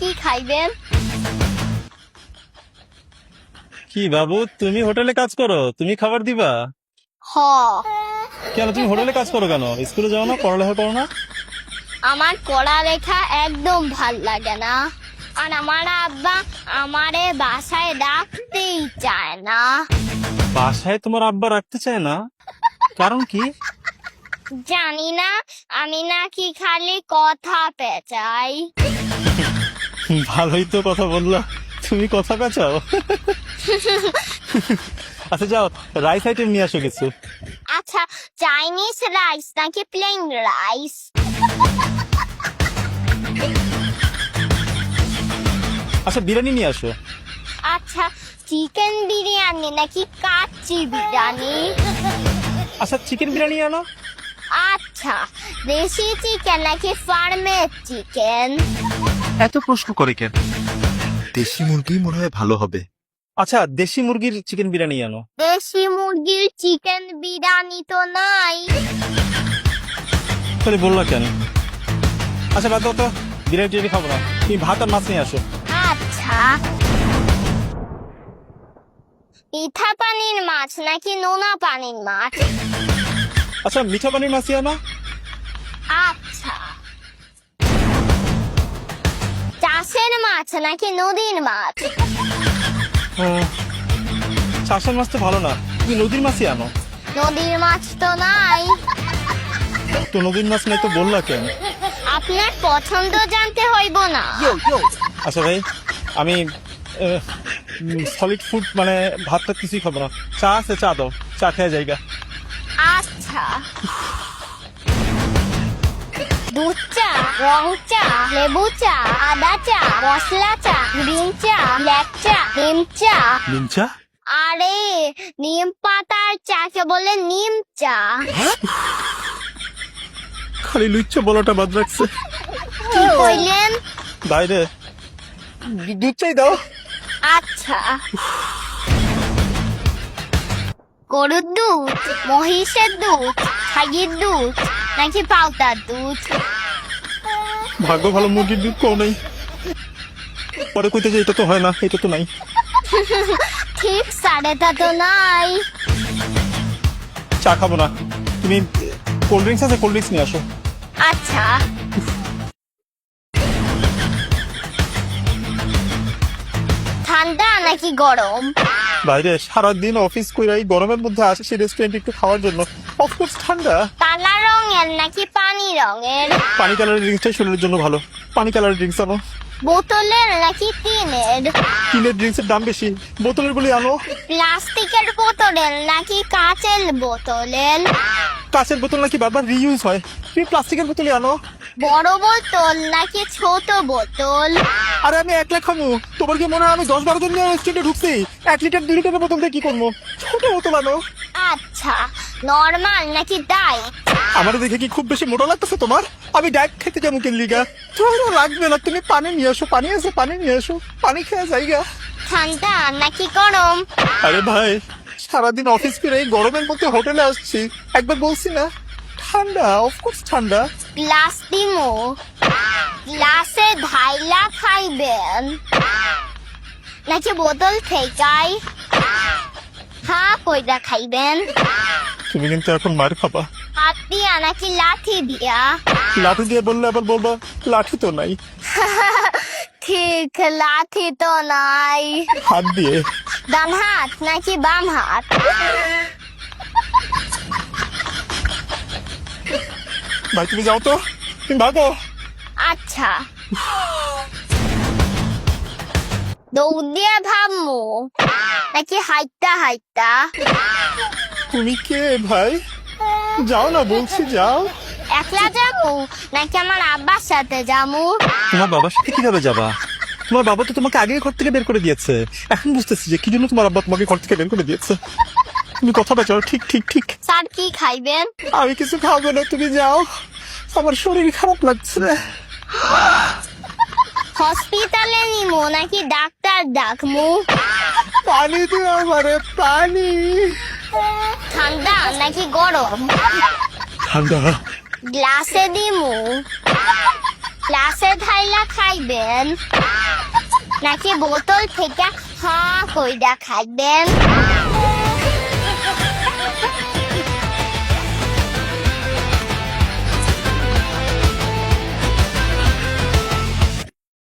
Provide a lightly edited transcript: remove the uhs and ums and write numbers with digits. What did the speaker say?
কি খাইবেন? কি বাবু, তুমি হোটেলে কাজ করো, তুমি খাবার দিবা? হ, কেন তুমি হোটেলে কাজ করো কেন? স্কুলে যাও না, পড়ালেখা করো না? আমার পড়ালেখা একদম ভাল লাগে না, আর আমার আব্বা আমারে বাসায় রাখতেই চায় না। বাসায় তোমার আব্বা রাখতে চায় না? কারণ কি? জানি না, আমি নাকি খালি কথা পেঁচাই। ভালোই তো কথা বললা, তুমি কথা পেঁচাও। আচ্ছা যাও, রাইস আইটেম নিয়ে আসো কিছু। আচ্ছা, চাইনিজ রাইস নাকি প্লেন রাইস? আচ্ছা বিরিয়ানি নিয়ে আসো। আচ্ছা, চিকেন বিরিয়ানি নাকি কাচ্চি বিরিয়ানি? আচ্ছা চিকেন বিরিয়ানি আনো। আচ্ছা, দেশি চিকেন নাকি ফার্মের চিকেন? এত প্রশ্ন করে কেন? দেশি মুরগি মনে হয় ভালো হবে। আচ্ছা দেশি মুরগির চিকেন বিরিয়ানি আনো। দেশি মুরগির চিকেন বিরিয়ানি তো নাই। তাহলে বললা কেন? আচ্ছা বাদ দাও তো, বিরিয়ানি টিরিয়ানি খাবো না, তুমি ভাত আর মাছ নিয়ে আসো। আচ্ছা, মিঠা পানির মাছ নাকি নোনা পানির মাছ? আচ্ছা মিঠা পানির মাছই আনো। আচ্ছা, চাষের মাছ নাকি নদীর মাছ? চাষের মাছ তো ভালো না, তুমি নদীর মাছই আনো। নদীর মাছ তো নাই। তো নদীর মাছ নাই তো বললা কেন? আপনার পছন্দ জানতে হইব না? আচ্ছা ভাই, আমি সলিড ফুড মানে ভাতটা কিছুই খাবো না। চা আছে, চা দাও, চা খেয়ে যাইগা। আচ্ছা, দুধ চা, রং চা, লেবু চা, আদা চা, মশলা চা, গ্রিন চা, ব্ল্যাক চা, নিম চা। নিম চা? আরে, নিম পাতার চাকে বলে নিম চা। খালি লুচ্চা বলাটা বাদ রাখছে। কি কইলেন? বাইরে দুধ চাই দাও। আচ্ছা, গরুর দুধ, মহিষের দুধ, ছাগির দুধ নাকি পাউতার দুধ? ভাগ্য ভালো, মুরগির দুধ কম নেই। পরে কইতে যে এটা তো হয় না, এটা তো নাই। ঠিক সাড়েটা তো নাই। চা খাবো না, তুমি কোল্ড ড্রিঙ্কস আছে, কোল্ড ড্রিঙ্কস নিয়ে আসো। আচ্ছা, ঠান্ডা নাকি গরম? বাইরে সারাদিন অফিস কইরা এই গরমের মধ্যে আসে সেই রেস্টুরেন্টে একটু খাওয়ার জন্য, অফকোর্স ঠান্ডা। কালা রঙের নাকি পানি রঙের? পানি কালারের ড্রিঙ্কসটাই শরীরের জন্য ভালো, পানি কালারের ড্রিঙ্কস আনো। বোতলের নাকি টিনের? টিনের ড্রিঙ্কসের দাম বেশি, বোতলের গুলি আনো। প্লাস্টিকের বোতলের নাকি কাঁচের বোতলের? কাঁচের বোতল নাকি বারবার রিইউজ হয়, তুমি প্লাস্টিকের বোতলে আনো। বড় বোতল নাকি ছোট বোতল? আরে আমি একলা খামু, তোমার কি মনে হয় আমি 10-12 জন নিয়ে রেস্টুরেন্টে ঢুকছি? 1 লিটার 2 লিটারের বোতল দিয়ে কি করবো? ছোট বোতল আনো। আচ্ছা, নরমাল নাকি ডায়েট? আমার দেখে কি খুব বেশি মোটা লাগতেছে তোমার? আমি ডায়েট খেতে যাবো কেন লিগা? তোমার লাগবে না, তুমি পানি নিয়ে আসো, পানি আছে পানি নিয়ে আসো, পানি খেয়ে যাইগা। ঠান্ডা নাকি গরম? আরে ভাই, সারাদিন অফিস করে এই গরমের মধ্যে হোটেলে আসছি, একবার বলছি না ঠান্ডা? অফকোর্স ঠান্ডা। গ্লাস দিমু, গ্লাসে ঢাইলা খাইবেন নাকি বোতল থেকাই হ্যাঁ কইরা খাইবেন? তুমি কিন্তু এখন মার খাবা। হাত দিয়া নাকি লাঠি দিয়া? লাঠি দিয়ে বললে আবার বলবা লাঠি তো নাই। ঠিক, লাঠি তো নাই। হাত দিয়ে। ডান হাত নাকি বাম হাত? ভাই তুমি যাও তো, তুমি ভাগো। আচ্ছা, দৌড় দিয়ে ভাবমু নাকি হাইটা হাইটা? তুমি কে ভাই? যাও না বলছি, যাও। একলা যাবো নাকি আমার আব্বার সাথে যাবো? তোমার বাবার সাথে কিভাবে যাবা? তোমার বাবা তো তোমাকে আগে ঘর থেকে বের করে দিয়েছে, এখন বুঝতেছি যে কি জন্য তোমার আব্বা তোমাকে ঘর থেকে বের করে দিয়েছে। তুমি কথা বেচাও, ঠিক ঠিক ঠিক। স্যার কি খাইবেন? আমি কিছু খাবো না, তুমি যাও, আমার শরীর খারাপ লাগছে। হসপিটালে নিমু নাকি ডাক্তার ডাকমু? পানি দিও আমারে, পানি। ঠান্ডা নাকি গরম? ঠান্ডা। গ্লাসে দিমু গ্লাসে ঢাইলা খাইবেন নাকি বোতল থেকে হা কইরা খাইবেন?